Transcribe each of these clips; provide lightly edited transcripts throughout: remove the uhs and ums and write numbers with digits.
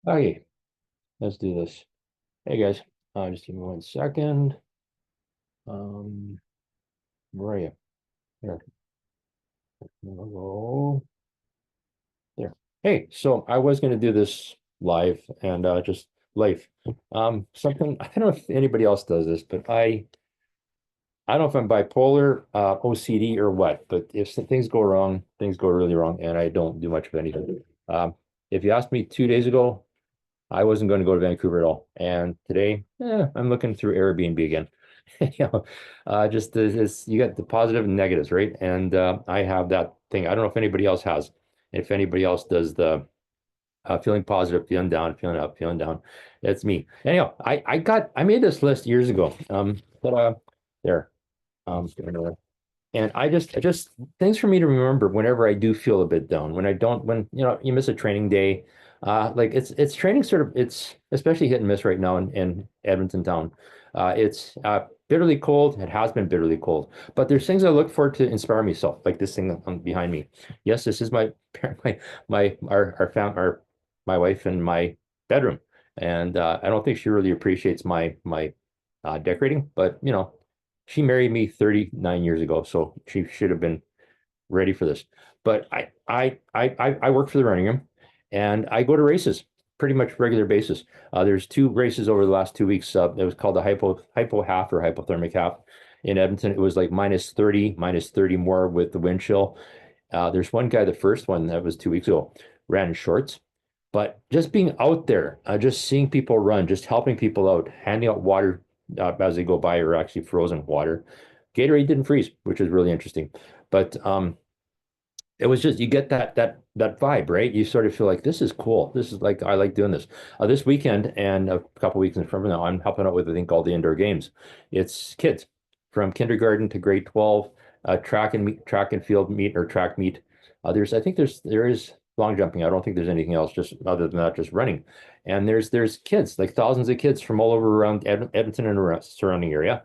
Okay, let's do this. Hey guys, just give me 1 second. Um, where are you? There. We'll go there. Hey, so I was going to do this live and just live. Something I don't know if anybody else does this, but I don't know if I'm bipolar, OCD, or what. But if things go wrong, things go really wrong, and I don't do much of anything. Um, if you asked me 2 days ago, I wasn't going to go to Vancouver at all. And today, I'm looking through Airbnb again. You know, just this, you get the positive and negatives, right? And I have that thing. I don't know if anybody else has. If anybody else does the feeling positive, feeling down, feeling up, feeling down. That's me. Anyhow, I made this list years ago. But there. Um, and I just things for me to remember whenever I do feel a bit down, when I don't, when you miss a training day, like it's training sort of it's especially hit and miss right now in Edmonton town. It's bitterly cold. It has been bitterly cold, but there's things I look for to inspire myself, like this thing behind me. Yes, this is my our my wife and my bedroom, and I don't think she really appreciates my decorating, but she married me 39 years ago, so she should have been ready for this. But I work for the running room, and I go to races pretty much regular basis. There's two races over the last 2 weeks. It was called the hypo half or hypothermic half in Edmonton. It was like minus 30 more with the wind chill. There's one guy, the first one that was 2 weeks ago, ran in shorts. But just being out there, just seeing people run, just helping people out, handing out water as they go by, or actually frozen water. Gatorade didn't freeze, which is really interesting. But it was just you get that vibe, right? You sort of feel like this is cool. This is like I like doing this. This weekend and a couple weeks in front of now, I'm helping out with a thing called the indoor games. It's kids from kindergarten to grade 12, track and field meet or track meet. I think there is long jumping. I don't think there's anything else, just other than that, just running. And there's kids, like thousands of kids from all over around Edmonton and around surrounding area.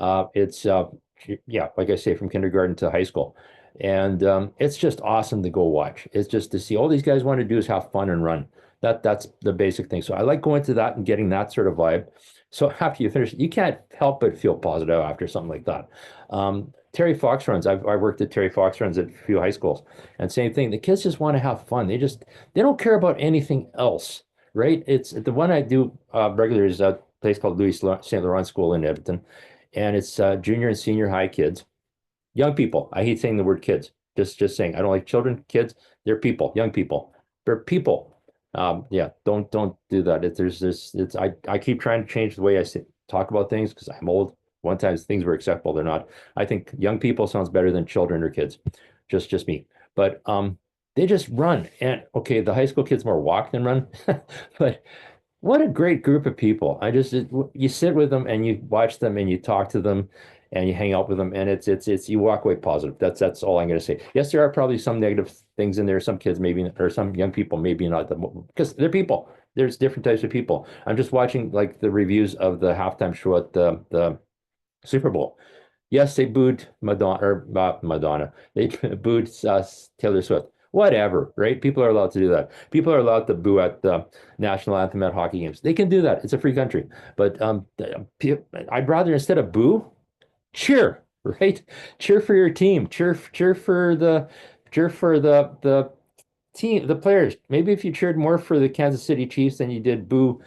It's yeah, like I say, from kindergarten to high school. And it's just awesome to go watch. It's just to see all these guys want to do is have fun and run. That's the basic thing. So I like going to that and getting that sort of vibe. So after you finish, you can't help but feel positive after something like that. Terry Fox runs. I worked at Terry Fox runs at a few high schools, and same thing. The kids just want to have fun. They don't care about anything else, right? It's the one I do regular is a place called Louis St. Laurent School in Edmonton, and it's junior and senior high kids. Young people. I hate saying the word kids. Just saying. I don't like children, kids. They're people, young people. They're people. Yeah, don't do that. There's this. I keep trying to change the way talk about things because I'm old. One time things were acceptable, they're not. I think young people sounds better than children or kids. Just me. But they just run. And okay, the high school kids more walk than run. But what a great group of people. You sit with them and you watch them and you talk to them and you hang out with them, and it's you walk away positive. That's all I'm going to say. Yes, there are probably some negative things in there. Some kids maybe, or some young people maybe not, because they're people. There's different types of people. I'm just watching like the reviews of the halftime show at the Super Bowl. Yes, they booed Madonna, or Madonna. They booed Taylor Swift. Whatever, right? People are allowed to do that. People are allowed to boo at the national anthem at hockey games. They can do that. It's a free country. But I'd rather, instead of boo, cheer, right? Cheer for your team. Cheer for the team, the players. Maybe if you cheered more for the Kansas City Chiefs than you did boo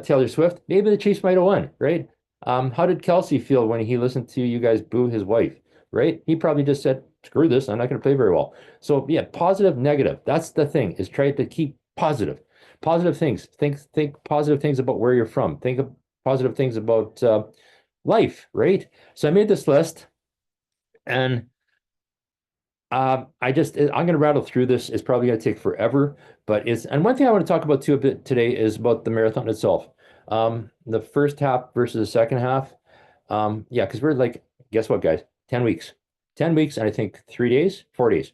Taylor Swift, maybe the Chiefs might have won, right? How did Kelsey feel when he listened to you guys boo his wife, right? He probably just said, screw this, I'm not going to play very well. So yeah, positive, negative. That's the thing, is try to keep positive. Positive things. Think positive things about where you're from. Think of positive things about life, right? So I made this list, and I'm going to rattle through this. It's probably going to take forever, but and one thing I want to talk about too a bit today is about the marathon itself. The first half versus the second half. Yeah, because we're like, guess what, guys? 10 weeks. 10 weeks, and I think 3 days, 4 days.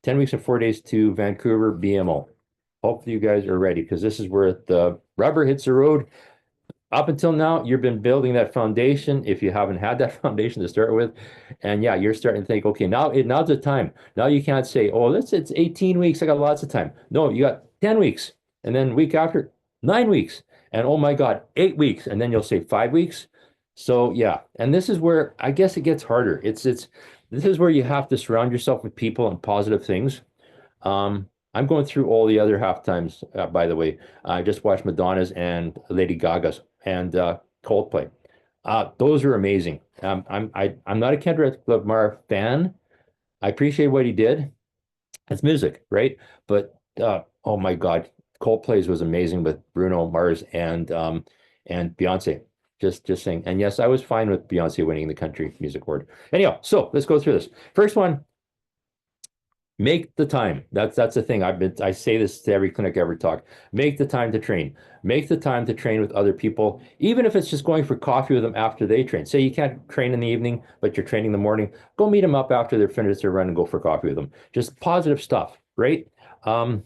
10 weeks and 4 days to Vancouver BMO. Hopefully you guys are ready, because this is where the rubber hits the road. Up until now, you've been building that foundation if you haven't had that foundation to start with. And yeah, you're starting to think, okay, now's the time. Now you can't say, oh, it's 18 weeks. I got lots of time. No, you got 10 weeks. And then week after, 9 weeks. And oh my God, 8 weeks. And then you'll say 5 weeks. So yeah, and this is where I guess it gets harder. It's this is where you have to surround yourself with people and positive things. I'm going through all the other half times, by the way. I just watched Madonna's and Lady Gaga's and Coldplay. Those are amazing. I'm not a Kendrick Lamar fan. I appreciate what he did. It's music, right? But oh my God, Coldplay's was amazing with Bruno Mars and Beyonce. Just saying. And yes, I was fine with Beyonce winning the Country Music Award. Anyhow, so let's go through this. First one, make the time. That's the thing. I say this to every clinic I ever talk. Make the time to train. Make the time to train with other people, even if it's just going for coffee with them after they train. Say you can't train in the evening, but you're training in the morning. Go meet them up after they're finished their run and go for coffee with them. Just positive stuff, right? Um,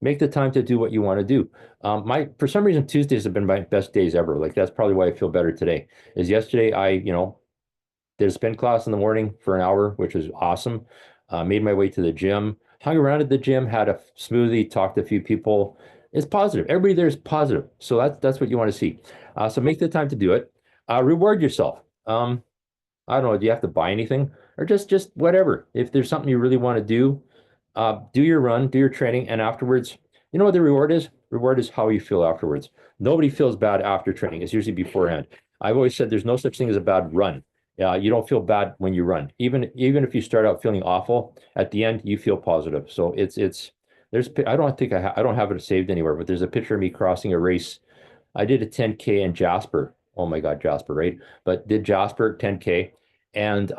make the time to do what you want to do. My for some reason Tuesdays have been my best days ever. Like that's probably why I feel better today. Is yesterday I did a spin class in the morning for an hour, which was awesome. Made my way to the gym, hung around at the gym, had a smoothie, talked to a few people. It's positive. Everybody there is positive. So that's what you want to see. So make the time to do it. Reward yourself. I don't know, do you have to buy anything or just whatever? If there's something you really want to do your run, do your training, and afterwards, you know what the reward is? Reward is how you feel afterwards. Nobody feels bad after training. It's usually beforehand. I've always said there's no such thing as a bad run. You don't feel bad when you run. Even if you start out feeling awful, at the end you feel positive. So it's there's I don't have it saved anywhere, but there's a picture of me crossing a race. I did a 10K in Jasper. Oh my God, Jasper, right? But did Jasper 10K, and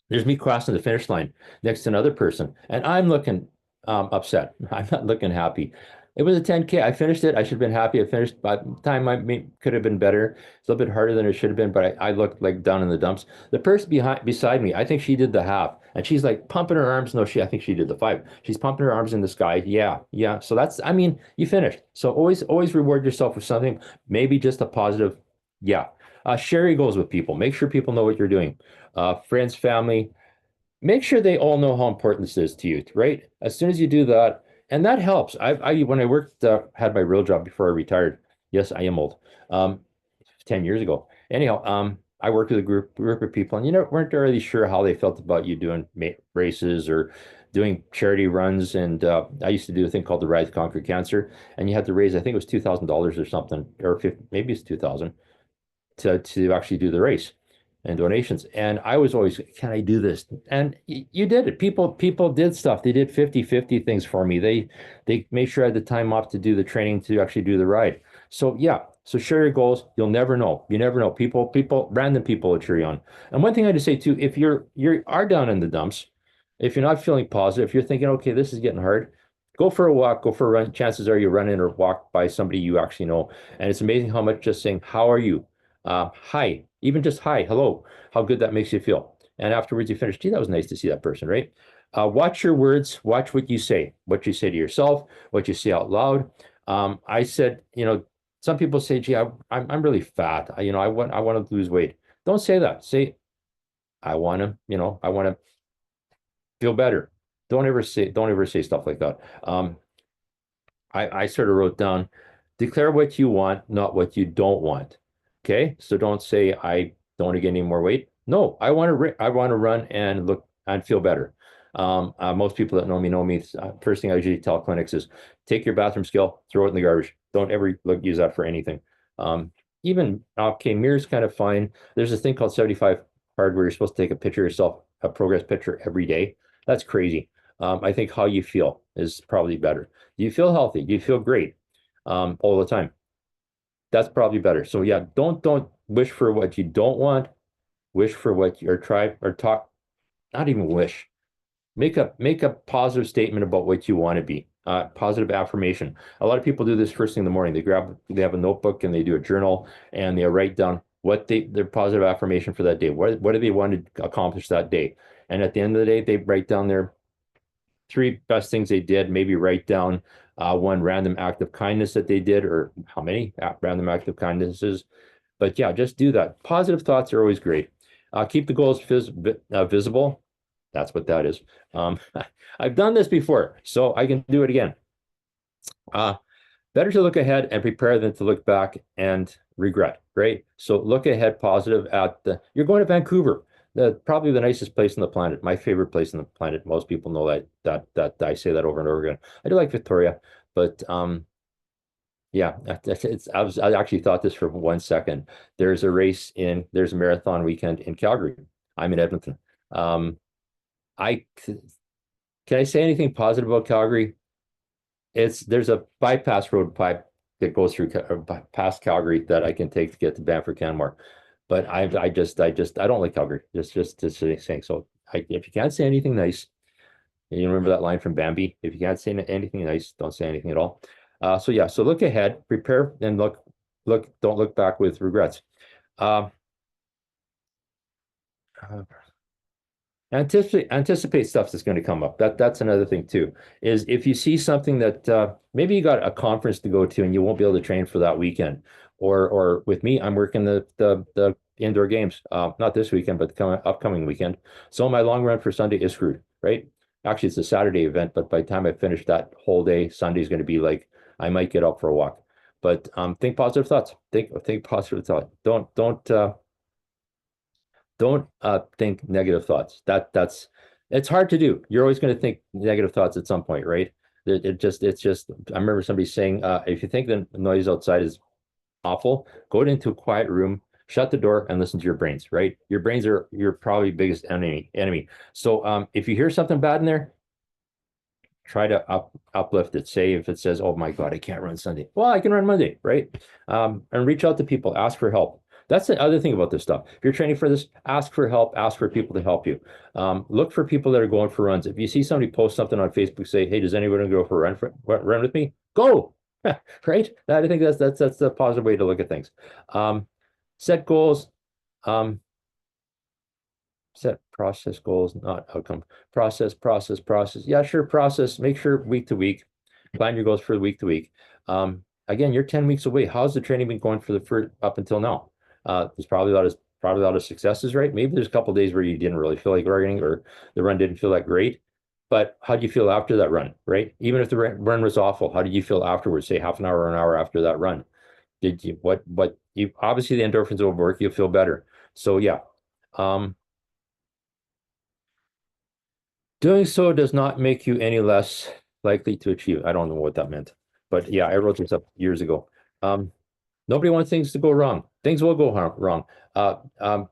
there's me crossing the finish line next to another person, and I'm looking upset. I'm not looking happy. It was a 10K. I finished it. I should have been happy. I finished. By the time could have been better. It's a little bit harder than it should have been, but I looked like down in the dumps. The person beside me, I think she did the half, and she's like pumping her arms. No, I think she did the five. She's pumping her arms in the sky. Yeah, yeah. So I mean, you finished. So always reward yourself with something, maybe just a positive. Yeah. Share your goals with people. Make sure people know what you're doing. Friends, family, make sure they all know how important this is to you, right? As soon as you do that, and that helps. When I worked, had my real job before I retired. Yes, I am old. 10 years ago. Anyhow, I worked with a group of people, and weren't really sure how they felt about you doing races or doing charity runs. And I used to do a thing called the Rise to Conquer Cancer, and you had to raise, I think it was $2,000 or something, or 50, maybe it's 2,000 to actually do the race and donations. And I was always, can I do this? And you did it. People did stuff. They did 50-50 things for me. They made sure I had the time off to do the training to actually do the ride. So yeah, so share your goals. You'll never know. You never know. Random people will cheer you on. And one thing I just say too, if you are down in the dumps, if you're not feeling positive, if you're thinking, okay, this is getting hard, go for a walk, go for a run. Chances are you run in or walk by somebody you actually know. And it's amazing how much just saying, how are you? Hi, even just hi, hello, how good that makes you feel. And afterwards you finish, gee, that was nice to see that person, right? Watch your words, watch what you say to yourself, what you say out loud. I said, some people say, gee, I'm really fat. I want to lose weight. Don't say that. Say, I want to feel better. Don't ever say stuff like that. I sort of wrote down, declare what you want, not what you don't want. Okay, so don't say I don't want to get any more weight. No, I want to run and look and feel better. Most people that know me know me. First thing I usually tell clinics is take your bathroom skill, throw it in the garbage. Don't ever use that for anything. Even okay, mirror's kind of fine. There's this thing called 75 hard where you're supposed to take a picture of yourself, a progress picture every day. That's crazy. I think how you feel is probably better. Do you feel healthy? Do you feel great all the time? That's probably better. So yeah, don't wish for what you don't want. Wish for what you're try or talk. Not even wish. Make a positive statement about what you want to be. Positive affirmation. A lot of people do this first thing in the morning. They have a notebook and they do a journal and they write down their positive affirmation for that day. What do they want to accomplish that day? And at the end of the day, they write down their three best things they did. Maybe write down one random act of kindness that they did, or how many random act of kindnesses. But yeah, just do that. Positive thoughts are always great. Keep the goals visible. That's what that is. I've done this before, so I can do it again. Uh, Better to look ahead and prepare than to look back and regret, right? So look ahead positive at you're going to Vancouver, probably the nicest place on the planet, my favorite place on the planet. Most people know that I say that over and over again. I do like Victoria, but yeah, I actually thought this for 1 second. There's a marathon weekend in Calgary. I'm in Edmonton. Um, I can I say anything positive about Calgary? There's a bypass road pipe that goes through past Calgary that I can take to get to Banff or Canmore. But I don't like Calgary. Just saying. So if you can't say anything nice, you remember that line from Bambi? If you can't say anything nice, don't say anything at all. So yeah, so look ahead, prepare, and don't look back with regrets. Uh, uh, anticipate stuff that's going to come up. That's another thing too, is if you see something that maybe you got a conference to go to and you won't be able to train for that weekend, or with me, I'm working the indoor games, not this weekend, but the upcoming weekend. So my long run for Sunday is screwed, right? Actually, it's a Saturday event, but by the time I finish that whole day, Sunday is going to be like I might get up for a walk. But think positive thoughts. Think positive thoughts. Don't think negative thoughts. That's it's hard to do. You're always going to think negative thoughts at some point, right? It's just I remember somebody saying, if you think the noise outside is awful, go into a quiet room, shut the door, and listen to your brains, right? Your brains are your probably biggest enemy. So if you hear something bad in there, try to uplift it. Say if it says, "Oh my God, I can't run Sunday." Well, I can run Monday, right? And reach out to people, ask for help. That's the other thing about this stuff. If you're training for this, ask for help, ask for people to help you. Look for people that are going for runs. If you see somebody post something on Facebook, say, "Hey, does anyone go for a run with me?" Go, right? I think that's the positive way to look at things. Set goals. Um, Set process goals, not outcome. Process. Yeah, sure, process. Make sure week to week. Plan your goals for week to week. Again, you're 10 weeks away. How's the training been going for the first up until now? There's probably a lot of successes, right? Maybe there's a couple of days where you didn't really feel like running or the run didn't feel that great. But how do you feel after that run, right? Even if the run was awful, how did you feel afterwards? Say half an hour after that run. Did you what you obviously the endorphins will work, you'll feel better. So yeah. Um, Doing so does not make you any less likely to achieve. I don't know what that meant, but yeah, I wrote this up years ago. Um, Nobody wants things to go wrong. Things will go wrong.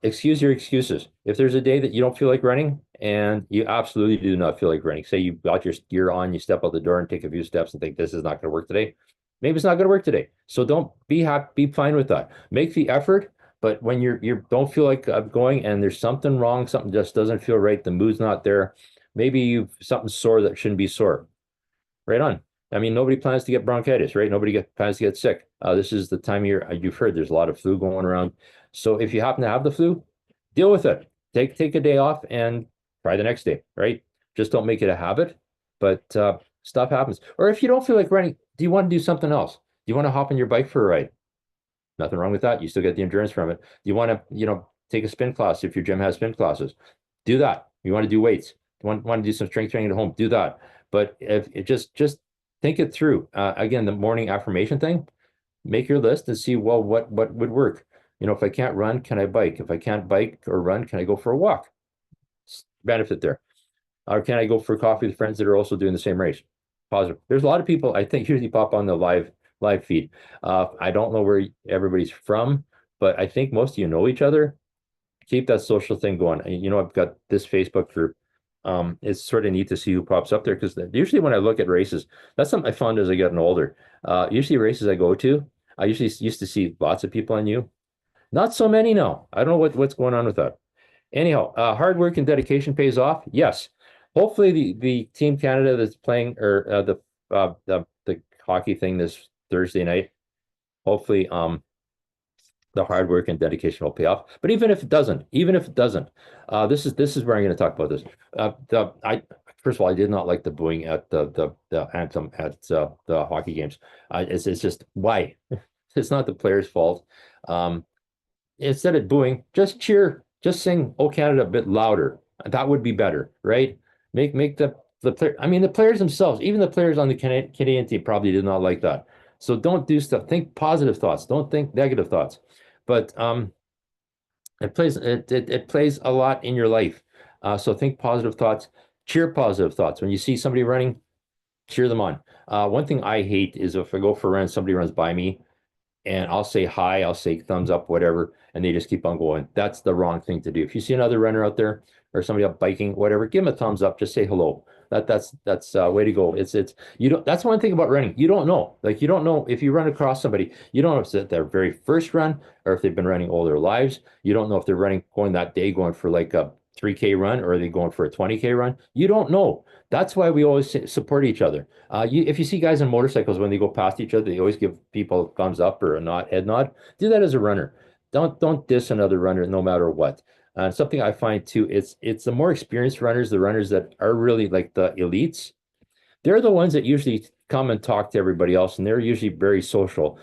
Excuse your excuses. If there's a day that you don't feel like running and you absolutely do not feel like running, say you got your gear on, you step out the door and take a few steps and think this is not going to work today. Maybe it's not going to work today. So don't be happy, be fine with that. Make the effort, but when you don't feel like going and there's something wrong, something just doesn't feel right, the mood's not there. Maybe you've something sore that shouldn't be sore. Right on. I mean, nobody plans to get bronchitis, right? Plans to get sick. This is the time of year you've heard there's a lot of flu going around. So if you happen to have the flu, deal with it. Take a day off and try the next day, right? Just don't make it a habit. But stuff happens. Or if you don't feel like running, do you want to do something else? Do you want to hop on your bike for a ride? Nothing wrong with that. You still get the endurance from it. Do you want to, take a spin class if your gym has spin classes? Do that. You want to do weights? Want to do some strength training at home? Do that. But if it just think it through. Again, the morning affirmation thing, make your list and see, well, what would work? If I can't run, can I bike? If I can't bike or run, can I go for a walk? Benefit there. Or can I go for coffee with friends that are also doing the same race? Positive. There's a lot of people I think usually pop on the live feed. I don't know where everybody's from, but I think most of you know each other. Keep that social thing going. I've got this Facebook group. It's sort of neat to see who pops up there because usually when I look at races, that's something I found as I getting older. Usually races I go to, I usually used to see lots of people on you. Not so many now. I don't know what's going on with that. Anyhow, hard work and dedication pays off. Yes. Hopefully the Team Canada that's playing or the hockey thing this Thursday night. Hopefully the hard work and dedication will pay off. But even if it doesn't, this is where I'm going to talk about this. I first of all, I did not like the booing at the anthem at the hockey games. It's just why. It's not the players' fault. Instead of booing, just cheer, just sing "Oh Canada" a bit louder. That would be better, right? Make the player. I mean, the players themselves, even the players on the Canadian team, probably did not like that. So don't do stuff. Think positive thoughts. Don't think negative thoughts. But it plays a lot in your life. So think positive thoughts, cheer positive thoughts. When you see somebody running, cheer them on. One thing I hate is if I go for a run, somebody runs by me and I'll say hi, I'll say thumbs up, whatever, and they just keep on going. That's the wrong thing to do. If you see another runner out there or somebody up biking, whatever, give them a thumbs up, just say hello. That's way to go. It's you don't that's one thing about running. You don't know. Like you don't know if you run across somebody, you don't know if it's their very first run or if they've been running all their lives. You don't know if they're running going that day going for like a 3K run or are they going for a 20K run? You don't know. That's why we always support each other. If you see guys on motorcycles when they go past each other, they always give people a thumbs up or a nod, head nod. Do that as a runner. Don't diss another runner no matter what. Something I find too, it's the more experienced runners, the runners that are really like the elites. They're the ones that usually come and talk to everybody else, and they're usually very social.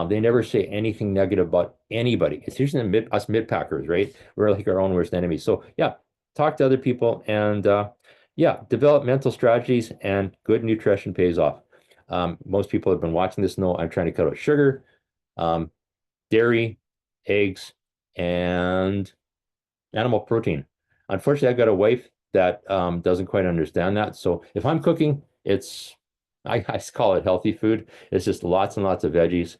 They never say anything negative about anybody. It's usually us mid packers, right? We're like our own worst enemies. So yeah, talk to other people and yeah, develop mental strategies and good nutrition pays off. Most people have been watching this know I'm trying to cut out sugar, um, dairy, eggs, and animal protein. Unfortunately, I've got a wife that doesn't quite understand that. So if I'm cooking, I call it healthy food. It's just lots and lots of veggies.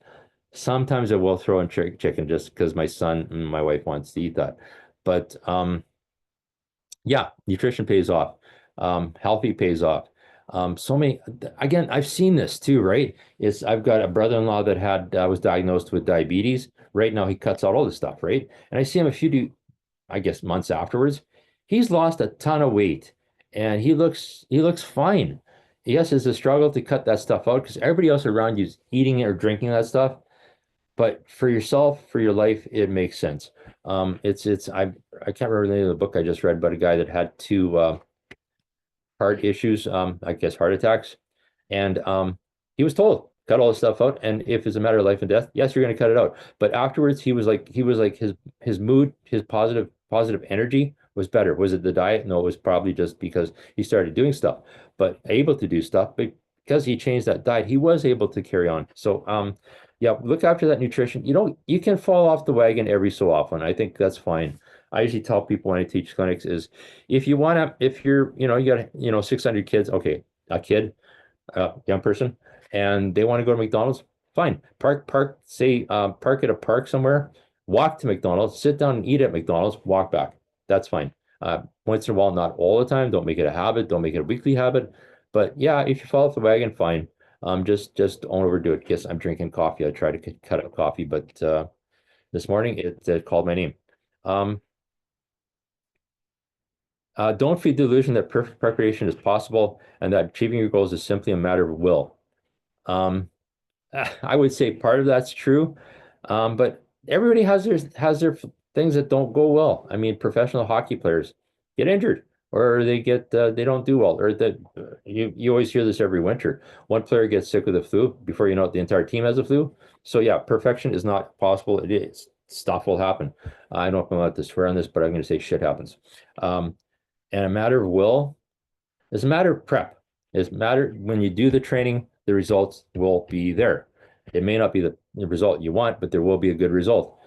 Sometimes I will throw in chicken just because my son and my wife wants to eat that. But yeah, nutrition pays off. Healthy pays off. So many, again, I've seen this too, right? I've got a brother-in-law that was diagnosed with diabetes. Right now, he cuts out all this stuff, right? And I see him a few, I guess, months afterwards. He's lost a ton of weight, and he looks fine. Yes, it's a struggle to cut that stuff out because everybody else around you is eating or drinking that stuff. But for yourself, for your life, it makes sense. I can't remember the name of the book I just read, but a guy that had two heart issues, I guess heart attacks, and he was told cut all this stuff out, and if it's a matter of life and death, yes, you're going to cut it out. But afterwards, he was like his mood, his positive energy was better. Was it the diet? No, it was probably just because he started doing stuff, but able to do stuff. But because he changed that diet, he was able to carry on. So yeah, look after that nutrition. You can fall off the wagon every so often. I think that's fine. I usually tell people when I teach clinics is if you're, you got, 600 kids, okay, a kid, young person, and they want to go to McDonald's, fine. Park at a park somewhere, walk to McDonald's, sit down and eat at McDonald's, walk back. That's fine. Once in a while, not all the time. Don't make it a habit. Don't make it a weekly habit. But yeah, if you fall off the wagon, fine. Just don't overdo it. Yes, I'm drinking coffee. I try to cut out coffee, but this morning it called my name. Um, don't feed the illusion that perfect preparation is possible and that achieving your goals is simply a matter of will. Um, I would say part of that's true, but everybody has their things that don't go well. I mean, professional hockey players get injured, or they don't do well, or that you always hear this every winter. One player gets sick with the flu, before you know it, the entire team has a flu. So yeah, perfection is not possible. It is. Stuff will happen. I don't know if I'm allowed to swear on this, but I'm going to say shit happens. And a matter of will. It's a matter of prep. It's a matter when you do the training, the results will be there. It may not be the result you want, but there will be a good result.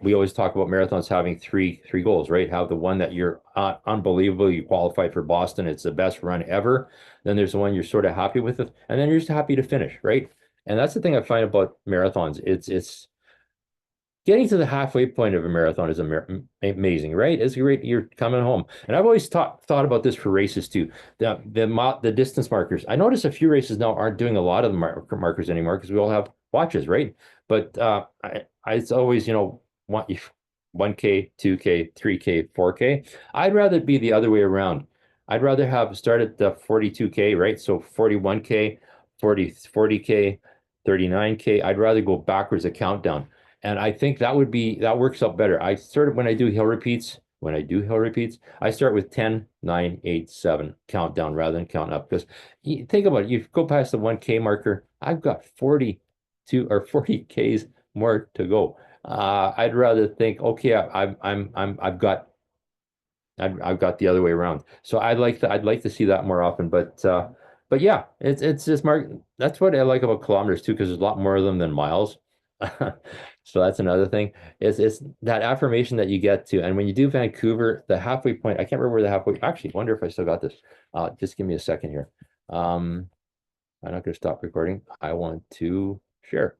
We always talk about marathons having three goals, right? Have the one that you're unbelievable, you qualified for Boston, it's the best run ever. Then there's the one you're sort of happy with it, and then you're just happy to finish, right? And that's the thing I find about marathons. It's getting to the halfway point of a marathon is amazing, right? It's great. You're coming home. And I've always thought about this for races too. The distance markers. I notice a few races now aren't doing a lot of the markers anymore because we all have watches, right? But it's always, 1K, 2K, 3K, 4K. I'd rather it be the other way around. I'd rather have start at the 42K, right? So 41K, 40K, 39K. I'd rather go backwards a countdown. And I think that works out better. I started when I do hill repeats, I start with 10, 9, 8, 7 countdown rather than count up. Because think about it, you go past the 1K marker, I've got 42 or 40 Ks more to go. I'd rather think, okay, I've got the other way around. So I'd like to see that more often. But But yeah, it's just mark. That's what I like about kilometers too, because there's a lot more of them than miles. So that's another thing. It's that affirmation that you get to, and when you do Vancouver, the halfway point. I can't remember where the halfway. Actually, wonder if I still got this. Just give me a second here. Um, I'm not going to stop recording. I want to share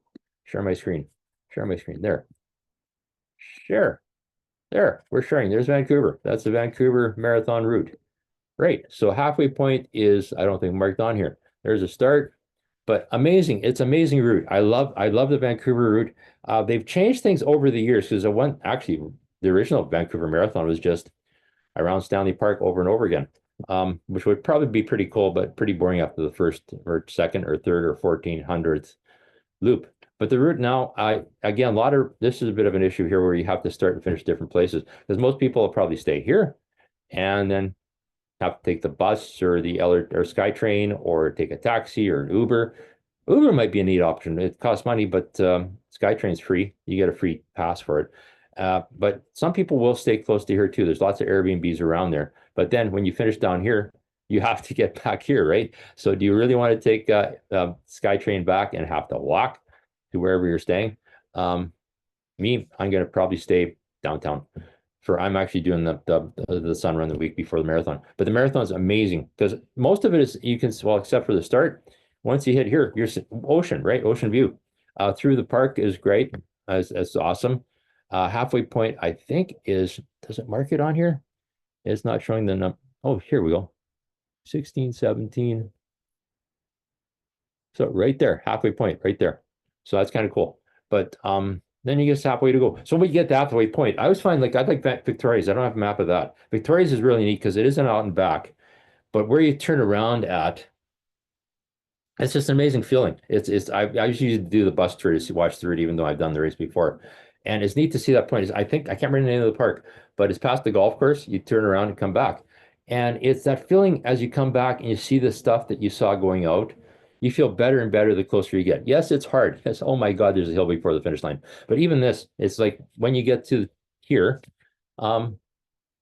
my screen, share my screen. Share. There, we're sharing. There's Vancouver. That's the Vancouver Marathon route. Great. So halfway point is, I don't think marked on here. There's a start, but amazing. It's amazing route. I love the Vancouver route. They've changed things over the years because actually the original Vancouver Marathon was just around Stanley Park over and over again, which would probably be pretty cool, but pretty boring after the first or second or third or 1400th loop. But the route now, again, this is a bit of an issue here where you have to start and finish different places because most people will probably stay here and then have to take the bus or the L or SkyTrain or take a taxi or an Uber. Uber might be a neat option. It costs money, but SkyTrain's free. You get a free pass for it. But some people will stay close to here too. There's lots of Airbnbs around there. But then when you finish down here, you have to get back here, right? So do you really want to take SkyTrain back and have to walk to wherever you're staying? I'm going to probably stay downtown I'm actually doing the sun run the week before the marathon. But the marathon is amazing because most of it is well, except for the start. Once you hit here, you're ocean, right? Ocean view. Through the park is great. As awesome. Halfway point, I think does it mark it on here? It's not showing the number. Oh, here we go. 16, 17. So right there, halfway point, right there. So that's kind of cool. But then you get halfway to go. So when you get to halfway point, I always find I'd like Victoria's. I don't have a map of that. Victoria's is really neat because it isn't out and back, but where you turn around at, it's just an amazing feeling. I usually do the bus tour to watch through it, even though I've done the race before. And it's neat to see that point. I think I can't remember the name of the park, but it's past the golf course. You turn around and come back. And it's that feeling as you come back and you see the stuff that you saw going out, you feel better and better the closer you get. Yes, it's hard. Yes, oh my God, there's a hill before the finish line. But even this, it's like when you get to here, um,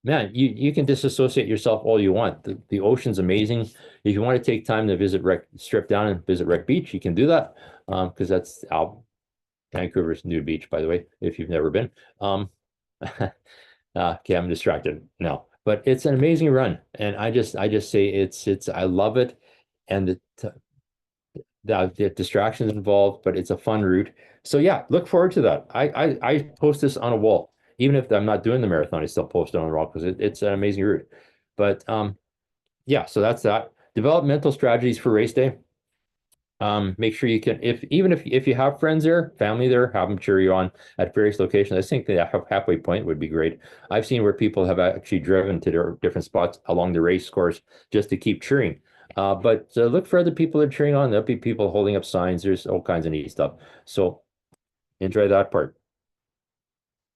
man, you can disassociate yourself all you want. The ocean's amazing. If you want to take time to visit strip down and visit Wreck Beach, you can do that. Because that's Vancouver's new beach, by the way, if you've never been. Okay, I'm distracted now, but it's an amazing run, and I just say I love it, and the distractions involved, but it's a fun route. So yeah, look forward to that. I post this on a wall, even if I'm not doing the marathon, I still post it on the wall because it's an amazing route. But yeah, so that's that. Developmental strategies for race day. Make sure you can, if you have friends there, family there, have them cheer you on at various locations. I think the halfway point would be great. I've seen where people have actually driven to their different spots along the race course just to keep cheering. But look for other people that are cheering on. There'll be people holding up signs. There's all kinds of neat stuff. So enjoy that part.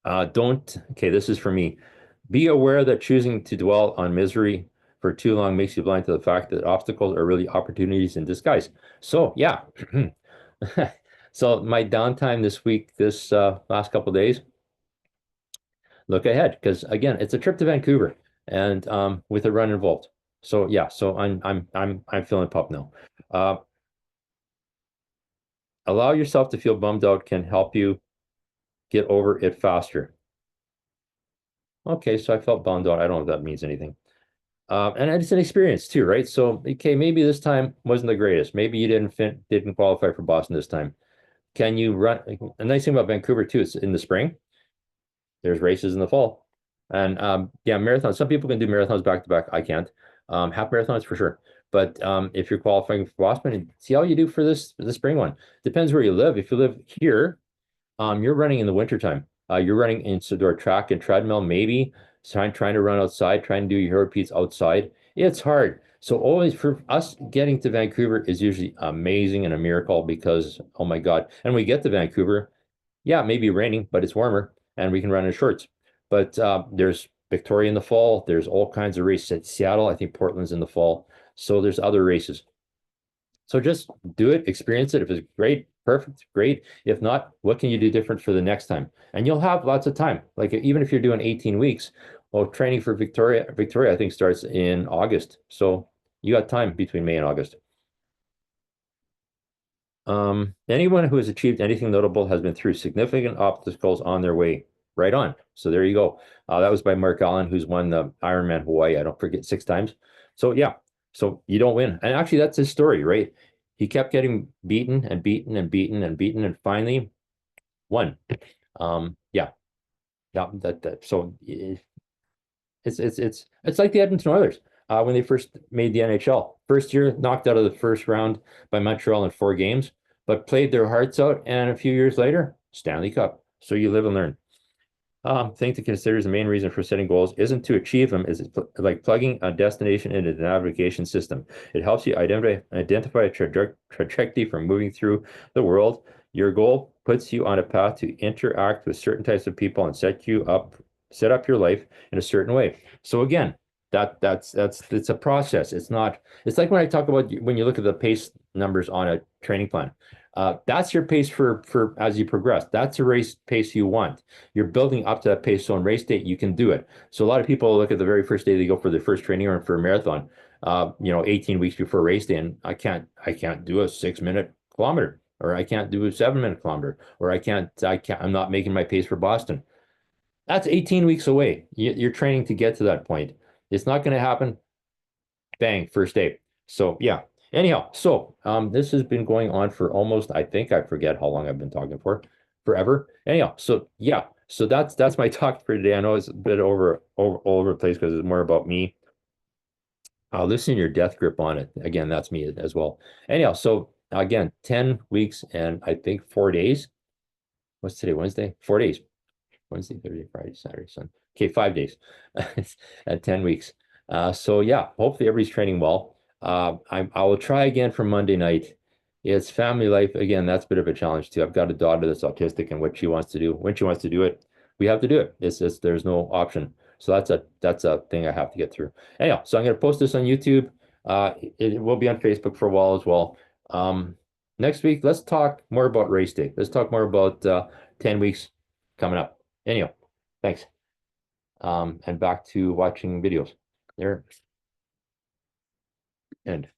Okay, this is for me. Be aware that choosing to dwell on misery for too long makes you blind to the fact that obstacles are really opportunities in disguise. So, yeah. So, my downtime this week, this last couple of days, look ahead because again, it's a trip to Vancouver and with a run involved. So, yeah, so I'm feeling pumped now. Uh, allow yourself to feel bummed out can help you get over it faster. Okay, so I felt bummed out. I don't know if that means anything. And it's an experience too, right? So, okay, maybe this time wasn't the greatest. Maybe you didn't qualify for Boston this time. Can you run? A nice thing about Vancouver too, it's in the spring. There's races in the fall, and yeah, marathons. Some people can do marathons back to back. I can't. Half marathons for sure. But if you're qualifying for Boston, see how you do for the spring one. Depends where you live. If you live here, you're running in the wintertime. You're running indoor track and treadmill, maybe trying to run outside, trying to do your repeats outside. It's hard. So always for us getting to Vancouver is usually amazing and a miracle because, oh my God. And we get to Vancouver, yeah, maybe raining, but it's warmer and we can run in shorts. But there's Victoria in the fall. There's all kinds of races at Seattle. I think Portland's in the fall. So there's other races. So just do it, experience it. If it's great, perfect, great. If not, what can you do different for the next time? And you'll have lots of time. Like even if you're doing 18 weeks, well, training for Victoria, I think starts in August. So you got time between May and August. Anyone who has achieved anything notable has been through significant obstacles on their way. Right on. So there you go. That was by Mark Allen, who's won the Ironman Hawaii, I don't forget, 6 times. So yeah, so you don't win. And actually, that's his story, right? He kept getting beaten and beaten and beaten and beaten and finally won. Yeah, yeah. So it's like the Edmonton Oilers when they first made the NHL. First year, knocked out of the first round by Montreal in 4 games, but played their hearts out. And a few years later, Stanley Cup. So you live and learn. Thing to consider is the main reason for setting goals isn't to achieve them, is like plugging a destination into the navigation system. It helps you identify a trajectory for moving through the world. Your goal puts you on a path to interact with certain types of people and set up your life in a certain way. So again, that's it's a process. It's not, it's like when I talk about when you look at the pace numbers on a training plan. That's your pace for as you progress. That's a race pace you want. You're building up to that pace. So on race day, you can do it. So a lot of people look at the very first day they go for their first training run for a marathon, 18 weeks before race day, and I can't do a 6 minute kilometer, or I can't do a 7 minute kilometer, or I'm not making my pace for Boston. That's 18 weeks away. You're training to get to that point. It's not going to happen. Bang, first day. So yeah. Anyhow, so this has been going on for almost, I think I forget how long I've been talking for, forever. Anyhow, so yeah, so that's my talk for today. I know it's a bit all over the place because it's more about me. Loosen your death grip on it. Again, that's me as well. Anyhow, so again, 10 weeks and I think 4 days. What's today? Wednesday? 4 days. Wednesday, Thursday, Friday, Saturday, Sunday. Okay, 5 days at 10 weeks. So yeah, hopefully everybody's training well. I will try again for Monday night. It's family life. Again, that's a bit of a challenge too. I've got a daughter that's autistic, and what she wants to do, when she wants to do it, we have to do it. It's just there's no option. So that's a thing I have to get through. Anyhow, so I'm gonna post this on YouTube. It will be on Facebook for a while as well. Next week, let's talk more about race day. Let's talk more about 10 weeks coming up. Anyhow, thanks. And back to watching videos. There. End.